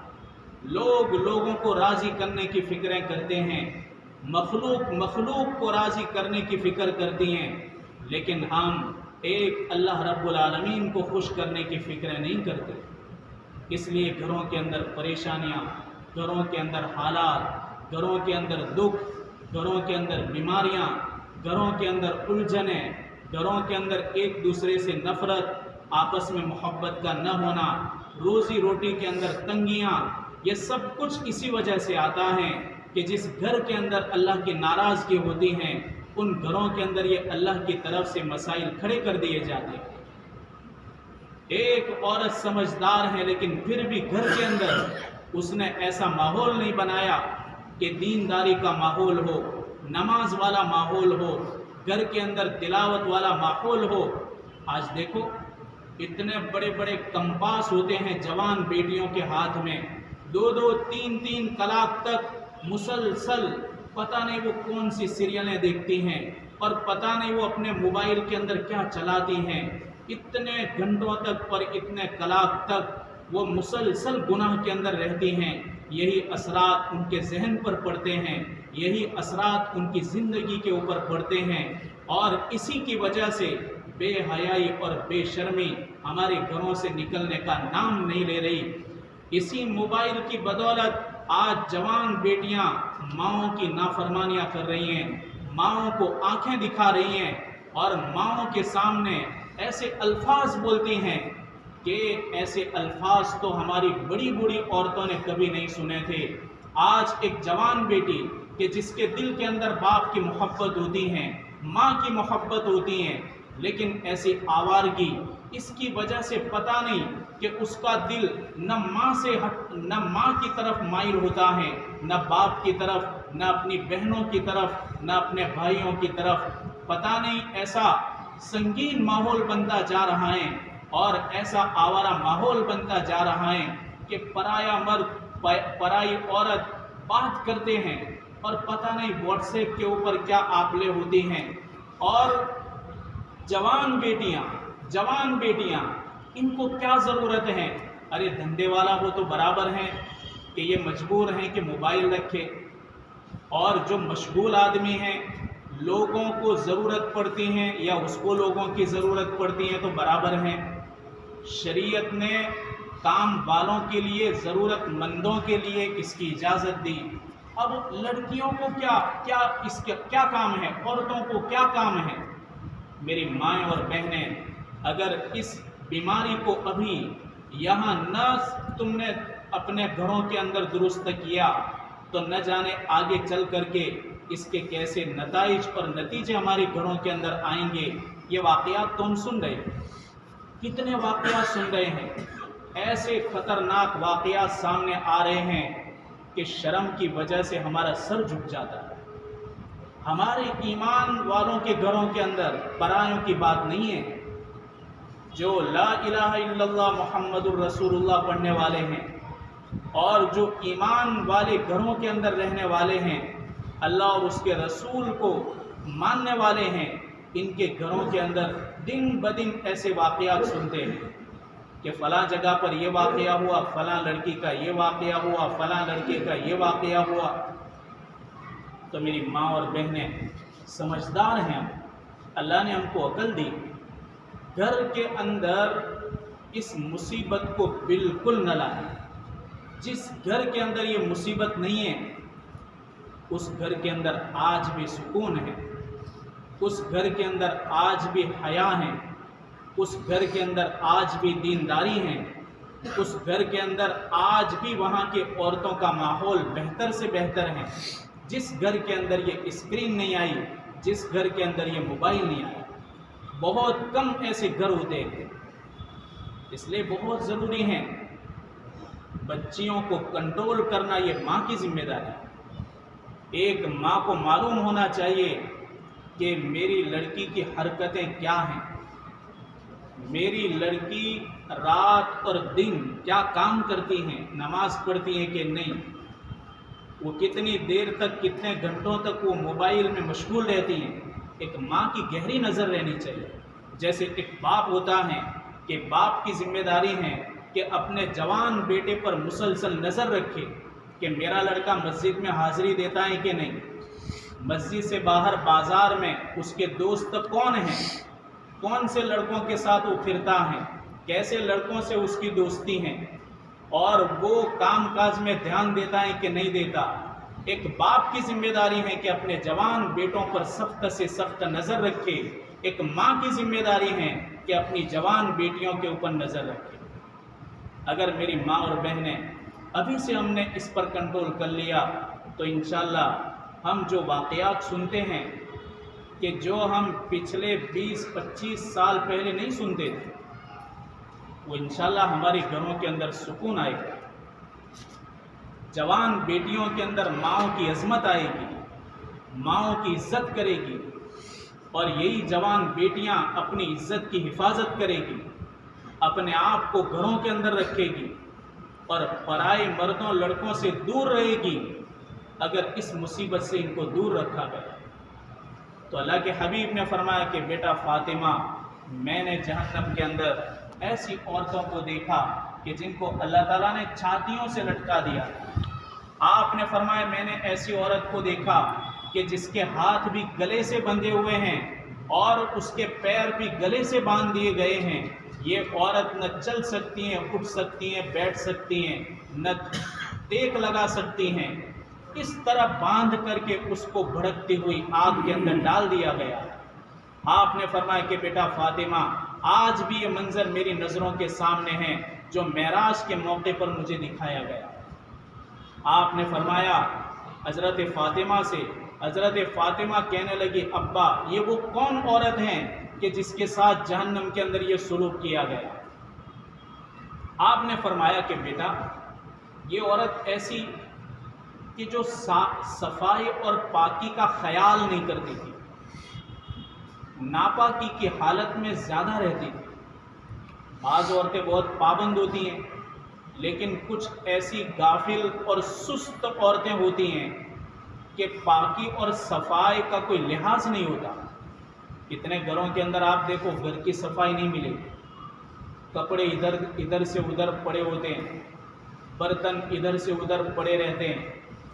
لوگوں کو راضی کرنے کی فکریں کرتے ہیں، مخلوق کو راضی کرنے کی فکر کرتی ہیں، لیکن ہم ایک اللہ رب العالمین کو خوش کرنے کی فکریں نہیں کرتے۔ اس لیے گھروں کے اندر پریشانیاں، گھروں کے اندر حالات، گھروں کے اندر دکھ، گھروں کے اندر بیماریاں، گھروں کے اندر الجھنیں، گھروں کے اندر ایک دوسرے سے نفرت، آپس میں محبت کا نہ ہونا، روزی روٹی کے اندر تنگیاں، یہ سب کچھ اسی وجہ سے آتا ہے کہ جس گھر کے اندر اللہ کی ناراضگی ہوتی ہیں، ان گھروں کے اندر یہ اللہ کی طرف سے مسائل کھڑے کر دیے جاتے ہیں۔ ایک عورت سمجھدار ہے لیکن پھر بھی گھر کے اندر اس نے ایسا ماحول نہیں بنایا کہ دینداری کا ماحول ہو، نماز والا ماحول ہو، گھر کے اندر تلاوت والا ماحول ہو۔ آج دیکھو اتنے بڑے بڑے کمپاس ہوتے ہیں جوان بیٹیوں کے ہاتھ میں، 2 3 کلاک تک مسلسل پتہ نہیں وہ کون سی سیریلیں دیکھتی ہیں اور پتہ نہیں وہ اپنے موبائل کے اندر کیا چلاتی ہیں۔ اتنے گھنٹوں تک پر اتنے کلاک تک وہ مسلسل گناہ کے اندر رہتی ہیں۔ یہی اثرات ان کے ذہن پر پڑتے ہیں، یہی اثرات ان کی زندگی کے اوپر پڑتے ہیں، اور اسی کی وجہ سے بے حیائی اور بے شرمی ہمارے گھروں سے نکلنے کا نام نہیں لے رہی۔ اسی موبائل کی بدولت آج جوان بیٹیاں ماؤں کی نافرمانیاں کر رہی ہیں، ماؤں کو آنکھیں دکھا رہی ہیں اور ماؤں کے سامنے ایسے الفاظ بولتی ہیں کہ ایسے الفاظ تو ہماری بڑی بڑی عورتوں نے کبھی نہیں سنے تھے۔ آج ایک جوان بیٹی کہ جس کے دل کے اندر باپ کی محبت ہوتی ہے، ماں کی محبت ہوتی ہے، لیکن ایسی آوارگی اس کی وجہ سے پتہ نہیں کہ اس کا دل نہ ماں کی طرف مائل ہوتا ہے، نہ باپ کی طرف، نہ اپنی بہنوں کی طرف، نہ اپنے بھائیوں کی طرف۔ پتہ نہیں ایسا سنگین ماحول بنتا جا رہا ہے اور ایسا آوارہ ماحول بنتا جا رہا ہے کہ پرایا مرد، پرائی عورت بات کرتے ہیں اور پتہ نہیں واٹس ایپ کے اوپر کیا آپلے ہوتی ہیں، اور جوان بیٹیاں ان کو کیا ضرورت ہے؟ ارے دھندے والا ہو تو برابر ہیں کہ یہ مجبور ہیں کہ موبائل رکھے، اور جو مشغول آدمی ہیں لوگوں کو ضرورت پڑتی ہیں یا اس کو لوگوں کی ضرورت پڑتی ہے تو برابر ہیں۔ شریعت نے کام والوں کے لیے، ضرورت مندوں کے لیے اس کی اجازت دی۔ اب لڑکیوں کو کیا کام ہے، عورتوں کو کیا کام ہے؟ میری مائیں اور بہنیں، اگر اس بیماری کو ابھی یہاں نہ تم نے اپنے گھروں کے اندر درست کیا تو نہ جانے آگے چل کر کے اس کے کیسے نتائج اور نتیجے ہمارے گھروں کے اندر آئیں گے۔ یہ واقعات تم سن رہے ہیں، کتنے واقعات سن رہے ہیں، ایسے خطرناک واقعات سامنے آ رہے ہیں کہ شرم کی وجہ سے ہمارا سر جھک جاتا ہے۔ ہمارے ایمان والوں کے گھروں کے اندر پرایوں کی بات نہیں ہے، جو لا الہ الا اللہ محمد الرسول اللہ پڑھنے والے ہیں اور جو ایمان والے گھروں کے اندر رہنے والے ہیں، اللہ اور اس کے رسول کو ماننے والے ہیں، ان کے گھروں کے اندر دن بدن ایسے واقعات سنتے ہیں کہ فلاں جگہ پر یہ واقعہ ہوا، فلاں لڑکی کا یہ واقعہ ہوا، فلاں لڑکے کا یہ واقعہ ہوا، تو میری ماں اور بہنیں سمجھدار ہیں، اللہ نے ہم کو عقل دی، گھر کے اندر اس مصیبت کو بالکل نہ لائیں۔ جس گھر کے اندر یہ مصیبت نہیں ہے اس گھر کے اندر آج بھی سکون ہے، اس گھر کے اندر آج بھی حیا ہے، اس گھر کے اندر آج بھی دینداری ہے، اس گھر کے اندر آج بھی وہاں کے عورتوں کا ماحول بہتر سے بہتر ہے۔ جس گھر کے اندر یہ اسکرین نہیں آئی، جس گھر کے اندر یہ موبائل نہیں آیا، بہت کم ایسے گھر ہوتے ہیں۔ اس لیے بہت ضروری ہے بچیوں کو کنٹرول کرنا، یہ ماں کی ذمہ داری ہے۔ ایک ماں کو معلوم ہونا چاہیے کہ میری لڑکی کی حرکتیں کیا ہیں، میری لڑکی رات اور دن کیا کام کرتی ہیں، نماز پڑھتی ہیں کہ نہیں، وہ کتنی دیر تک، کتنے گھنٹوں تک وہ موبائل میں مشغول رہتی ہیں۔ ایک ماں کی گہری نظر رہنی چاہیے۔ جیسے ایک باپ ہوتا ہے کہ باپ کی ذمہ داری ہے کہ اپنے جوان بیٹے پر مسلسل نظر رکھے کہ میرا لڑکا مسجد میں حاضری دیتا ہے کہ نہیں، مسجد سے باہر بازار میں اس کے دوست کون ہیں، کون سے لڑکوں کے ساتھ وہ پھرتا ہے، کیسے لڑکوں سے اس کی دوستی ہیں، اور وہ کام کاج میں دھیان دیتا ہے کہ نہیں دیتا۔ ایک باپ کی ذمہ داری ہے کہ اپنے جوان بیٹوں پر سخت سے سخت نظر رکھے۔ ایک ماں کی ذمہ داری ہے کہ اپنی جوان بیٹیوں کے اوپر نظر رکھے۔ اگر میری ماں اور بہنیں ابھی سے ہم نے اس پر کنٹرول کر لیا تو انشاءاللہ ہم جو واقعات سنتے ہیں کہ جو ہم پچھلے 20-25 سال پہلے نہیں سنتے تھے، وہ انشاءاللہ ہمارے گھروں کے اندر سکون آئے گا۔ جوان بیٹیوں کے اندر ماؤں کی عظمت آئے گی، ماؤں کی عزت کرے گی، اور یہی جوان بیٹیاں اپنی عزت کی حفاظت کرے گی، اپنے آپ کو گھروں کے اندر رکھے گی اور پرائے مردوں لڑکوں سے دور رہے گی۔ اگر اس مصیبت سے ان کو دور رکھا گیا تو اللہ کے حبیب نے فرمایا کہ بیٹا فاطمہ، میں نے جہنم کے اندر ایسی عورتوں کو دیکھا کہ جن کو اللہ تعالیٰ نے چھاتیوں سے لٹکا دیا۔ آپ نے فرمایا میں نے ایسی عورت کو دیکھا کہ جس کے ہاتھ بھی گلے سے بندھے ہوئے ہیں اور اس کے پیر بھی گلے سے باندھ دیے گئے ہیں۔ یہ عورت نہ چل سکتی ہیں، اٹھ سکتی ہیں، بیٹھ سکتی ہیں، نہ ٹیک لگا سکتی ہیں۔ اس طرح باندھ کر کے اس کو بھڑکتی ہوئی آگ کے اندر ڈال دیا گیا۔ آپ نے فرمایا کہ بیٹا فاطمہ، آج بھی یہ منظر میری نظروں کے سامنے ہے جو معراج کے موقع پر مجھے دکھایا گیا۔ آپ نے فرمایا حضرت فاطمہ سے، حضرت فاطمہ کہنے لگی ابا یہ وہ کون عورت ہیں کہ جس کے ساتھ جہنم کے اندر یہ سلوک کیا گیا؟ آپ نے فرمایا کہ بیٹا یہ عورت ایسی کہ جو صفائی اور پاکی کا خیال نہیں کرتی تھی، ناپاکی کی حالت میں زیادہ رہتی تھی۔ بعض عورتیں بہت پابند ہوتی ہیں لیکن کچھ ایسی غافل اور سست عورتیں ہوتی ہیں کہ پاکی اور صفائی کا کوئی لحاظ نہیں ہوتا۔ کتنے گھروں کے اندر آپ دیکھو گھر کی صفائی نہیں ملے، کپڑے ادھر سے ادھر پڑے ہوتے ہیں، برتن ادھر سے ادھر پڑے رہتے ہیں،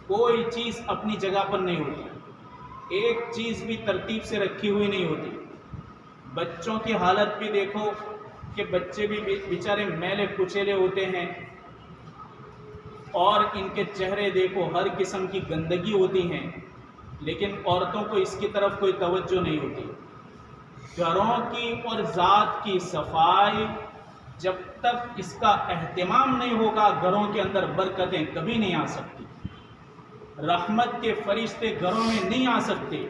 کوئی چیز اپنی جگہ پر نہیں ہوتی، ایک چیز بھی ترتیب سے رکھی ہوئی نہیں ہوتی۔ بچوں کی حالت بھی دیکھو کہ بچے بھی بیچارے میلے کچیلے ہوتے ہیں اور ان کے چہرے دیکھو ہر قسم کی گندگی ہوتی ہیں، لیکن عورتوں کو اس کی طرف کوئی توجہ نہیں ہوتی۔ گھروں کی اور ذات کی صفائی جب تک اس کا اہتمام نہیں ہوگا گھروں کے اندر برکتیں کبھی نہیں آ سکتی، رحمت کے فرشتے گھروں میں نہیں آ سکتے۔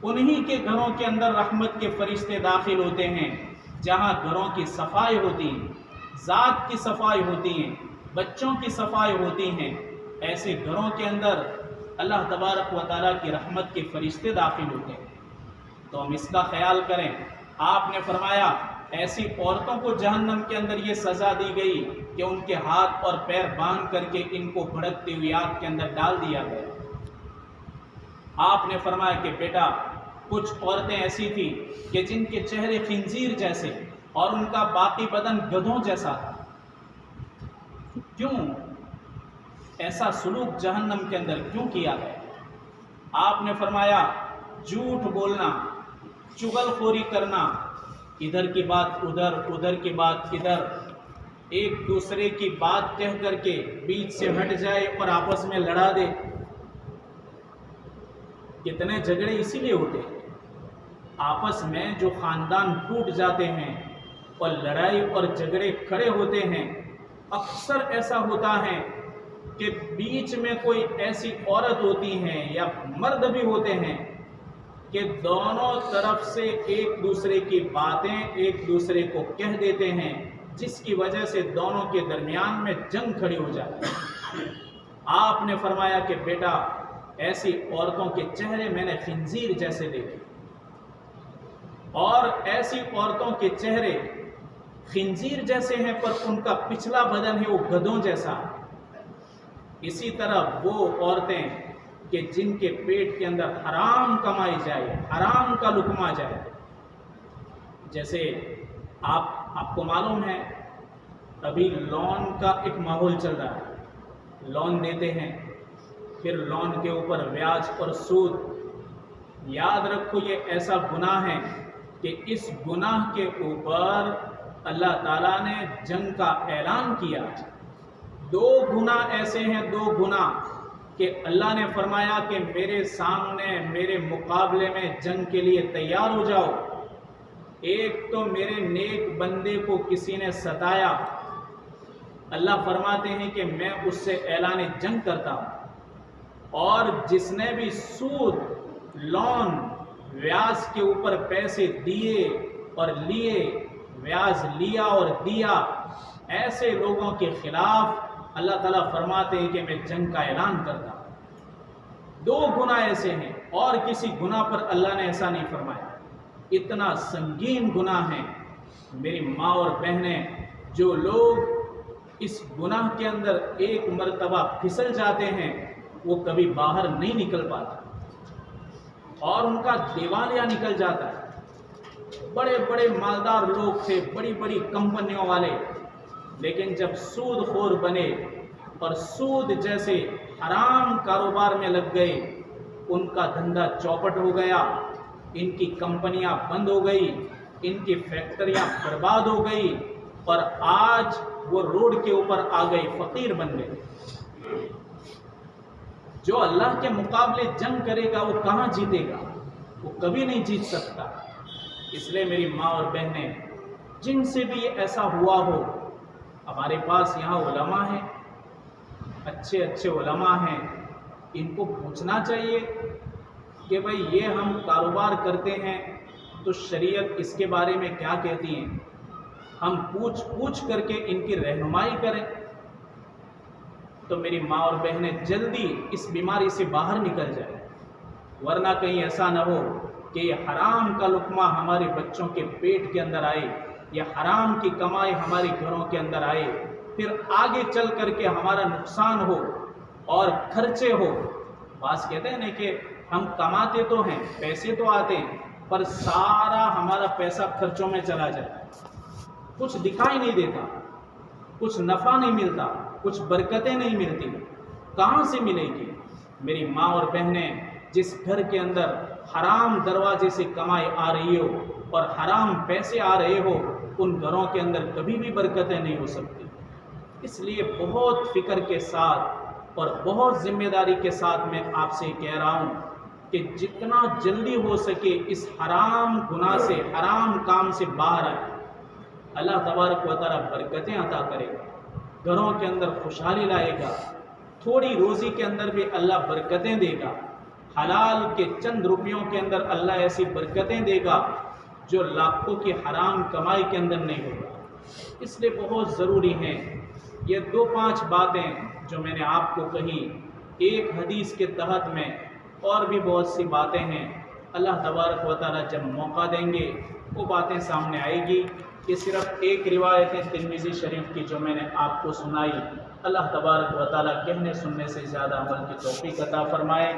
انہی کے گھروں کے اندر رحمت کے فرشتے داخل ہوتے ہیں جہاں گھروں کی صفائی ہوتی ہے، ذات کی صفائی ہوتی ہے، بچوں کی صفائی ہوتی ہیں۔ ایسے گھروں کے اندر اللہ تبارک و تعالیٰ کی رحمت کے فرشتے داخل ہوتے ہیں، تو ہم اس کا خیال کریں۔ آپ نے فرمایا ایسی عورتوں کو جہنم کے اندر یہ سزا دی گئی کہ ان کے ہاتھ اور پیر باندھ کر کے ان کو بھڑکتی ہوئی آگ کے اندر ڈال دیا گیا۔ آپ نے فرمایا کہ بیٹا کچھ عورتیں ایسی تھی کہ جن کے چہرے خنزیر جیسے، اور ان کا باقی بدن گدھوں جیسا تھا۔ کیوں ایسا سلوک جہنم کے اندر کیوں کیا ہے؟ آپ نے فرمایا جھوٹ بولنا، چغل خوری کرنا، ادھر کی بات ادھر، ادھر کی بات ادھر، ایک دوسرے کی بات کہہ کر کے بیچ سے ہٹ جائے اور آپس میں لڑا دے۔ کتنے جھگڑے اسی لیے ہوتے ہیں، آپس میں جو خاندان ٹوٹ جاتے ہیں اور لڑائی اور جھگڑے کھڑے ہوتے ہیں، اکثر ایسا ہوتا ہے کہ بیچ میں کوئی ایسی عورت ہوتی ہیں یا مرد بھی ہوتے ہیں کہ دونوں طرف سے ایک دوسرے کی باتیں ایک دوسرے کو کہہ دیتے ہیں، جس کی وجہ سے دونوں کے درمیان میں جنگ کھڑی ہو جاتی ہے۔ آپ نے فرمایا کہ بیٹا ایسی عورتوں کے چہرے میں نے خنزیر جیسے دیکھے، اور ایسی عورتوں کے چہرے خنزیر جیسے ہیں پر ان کا پچھلا بدن ہے وہ گدھوں جیسا۔ اسی طرح وہ عورتیں کہ جن کے پیٹ کے اندر حرام کمائی جائے، حرام کا لقمہ جائے، جیسے آپ کو معلوم ہے ابھی لون کا ایک ماحول چل رہا ہے، لون دیتے ہیں پھر لون کے اوپر بیاج اور سود۔ یاد رکھو یہ ایسا گناہ ہے کہ اس گناہ کے اوپر اللہ تعالیٰ نے جنگ کا اعلان کیا۔ دو گناہ ایسے ہیں، دو گناہ کہ اللہ نے فرمایا کہ میرے سامنے میرے مقابلے میں جنگ کے لیے تیار ہو جاؤ۔ ایک تو میرے نیک بندے کو کسی نے ستایا، اللہ فرماتے ہیں کہ میں اس سے اعلان جنگ کرتا ہوں، اور جس نے بھی سود، لون، بیاج کے اوپر پیسے دیے اور لیے، بیاج لیا اور دیا، ایسے لوگوں کے خلاف اللہ تعالیٰ فرماتے ہیں کہ میں جنگ کا اعلان کرتا ہوں۔ دو گناہ ایسے ہیں، اور کسی گناہ پر اللہ نے ایسا نہیں فرمایا۔ اتنا سنگین گناہ ہے میری ماں اور بہنیں، جو لوگ اس گناہ کے اندر ایک مرتبہ پھسل جاتے ہیں وہ کبھی باہر نہیں نکل پاتا، اور ان کا دیوالیہ نکل جاتا ہے۔ بڑے بڑے مالدار لوگ تھے، بڑی بڑی کمپنیوں والے، لیکن جب سود خور بنے اور سود جیسے حرام کاروبار میں لگ گئے، ان کا دھندا چوپٹ ہو گیا، ان کی کمپنیاں بند ہو گئی، ان کی فیکٹریاں برباد ہو گئی، اور آج وہ روڈ کے اوپر آ گئے، فقیر بن گئے۔ جو اللہ کے مقابلے جنگ کرے گا وہ کہاں جیتے گا؟ وہ کبھی نہیں جیت سکتا۔ اس لیے میری ماں اور بہنیں، جن سے بھی ایسا ہوا ہو، ہمارے پاس یہاں علماء ہیں، اچھے اچھے علماء ہیں، ان کو پوچھنا چاہیے کہ بھئی یہ ہم کاروبار کرتے ہیں تو شریعت اس کے بارے میں کیا کہتی ہیں، ہم پوچھ کر کے ان کی رہنمائی کریں، تو میری ماں اور بہنیں جلدی اس بیماری سے باہر نکل جائیں، ورنہ کہیں ایسا نہ ہو کہ یہ حرام کا لقمہ ہمارے بچوں کے پیٹ کے اندر آئے، یا حرام کی کمائی ہمارے گھروں کے اندر آئے، پھر آگے چل کر کے ہمارا نقصان ہو اور خرچے ہو۔ بعض کہتے ہیں نا کہ ہم کماتے تو ہیں، پیسے تو آتے ہیں، پر سارا ہمارا پیسہ خرچوں میں چلا جاتا ہے، کچھ دکھائی نہیں دیتا، کچھ نفع نہیں ملتا، کچھ برکتیں نہیں ملتی، کہاں سے ملے گی؟ میری ماں اور بہنیں، جس گھر کے اندر حرام دروازے سے کمائی آ رہی ہو اور حرام پیسے آ رہے ہو، ان گھروں کے اندر کبھی بھی برکتیں نہیں ہو سکتی۔ اس لیے بہت فکر کے ساتھ اور بہت ذمہ داری کے ساتھ میں آپ سے کہہ رہا ہوں کہ جتنا جلدی ہو سکے اس حرام گناہ سے، حرام کام سے باہر آئے۔ اللہ تبارک و تعالیٰ برکتیں عطا کرے گا، گھروں کے اندر خوشحالی لائے گا، تھوڑی روزی کے اندر بھی اللہ برکتیں دے گا، حلال کے چند روپیوں کے اندر اللہ ایسی برکتیں دے گا جو لاکھوں کی حرام کمائی کے اندر نہیں ہوگا۔ اس لیے بہت ضروری ہیں یہ 2-5 باتیں جو میں نے آپ کو کہی، ایک حدیث کے تحت میں اور بھی بہت سی باتیں ہیں، اللہ تبارک و تعالیٰ جب موقع دیں گے وہ باتیں سامنے آئے گی۔ یہ صرف ایک روایت ہے ترمذی شریف کی جو میں نے آپ کو سنائی۔ اللہ تبارک و تعالیٰ کہنے سننے سے زیادہ عمل کی توفیق عطا فرمائے،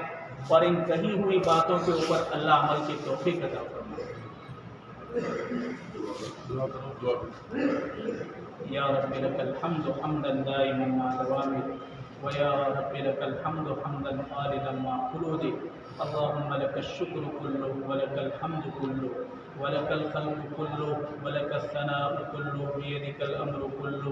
اور ان کہی ہوئی باتوں کے اوپر اللہ عمل کی توفیق عطا فرمائے۔ دعا کرو. یا رب لک الحمد حمدا دائما مع دوامه ويا رب لك الحمد حمدا خالدا مع خلوده. اللهم لك الشكر كله ولك الحمد كله ولك الخلق كله ولك الثناء كله بيدك الأمر كله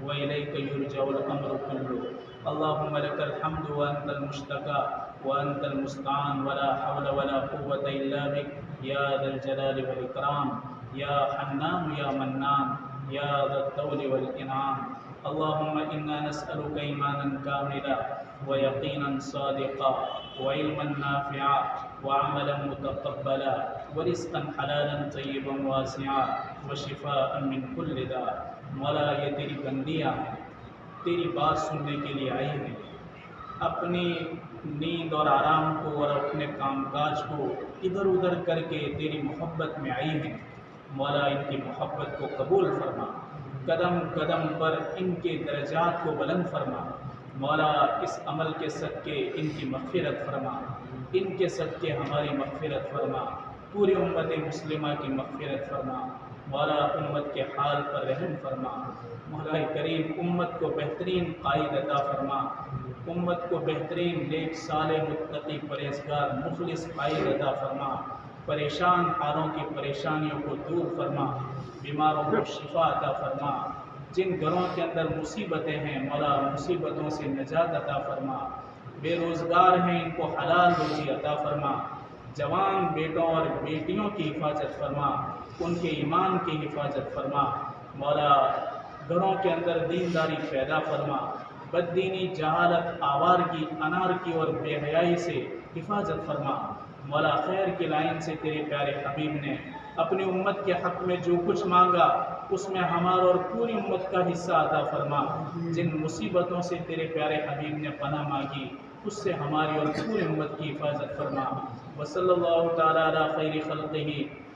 وإليك يرجع الأمر كله. اللهم لك الحمد وأنت المشتكى وأنت المستعان ولا حول ولا قوة إلا بك يا ذا الجلال والإكرام يا حنان يا منان يا ذا الطول والإنعام. اللهم إنا نسألك إيمانا كاملا ويقينا صادقا وعلما نافعا وعملا متقبلا ورزقا حلالا طيبا واسعا وشفاء من كل داء. مولا یہ تیری بندیاں تیری بات سننے کے لیے آئی ہیں، اپنی نیند اور آرام کو اور اپنے کام کاج کو ادھر ادھر کر کے تیری محبت میں آئی ہیں. مولا ان کی محبت کو قبول فرما، قدم قدم پر ان کے درجات کو بلند فرما. مولا اس عمل کے صدقے ان کی مغفرت فرما، ان کے صدقے ہماری مغفرت فرما، پوری امت مسلمہ کی مغفرت فرما. مولا امت کے حال پر رحم فرما. مولا کریم امت کو بہترین قائد عطا فرما، امت کو بہترین نیک صالح متقی پرہیزگار مخلص قائد عطا فرما. پریشان حالوں کی پریشانیوں کو دور فرما، بیماروں کو شفا عطا فرما. جن گھروں کے اندر مصیبتیں ہیں مولا مصیبتوں سے نجات عطا فرما. بے روزگار ہیں ان کو حلال روزی عطا فرما. جوان بیٹوں اور بیٹیوں کی حفاظت فرما، ان کے ایمان کی حفاظت فرما. مولا گھروں کے اندر دینداری پیدا فرما، بددینی جہالت آوارگی انارکی اور بے حیائی سے حفاظت فرما. مولا خیر کی لائن سے تیرے پیارے حبیب نے اپنی امت کے حق میں جو کچھ مانگا اس میں ہمارا اور پوری امت کا حصہ عطا فرما. جن مصیبتوں سے تیرے پیارے حبیب نے پناہ مانگی اس سے ہماری اور پوری امت کی حفاظت فرما. وصلی اللہ تعالی علی خیر خلقہ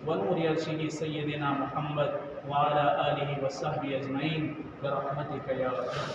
ونور عرشہ سیدنا محمد وعلی آلہ وصحبہ اجمعین برحمتک یا ارحم.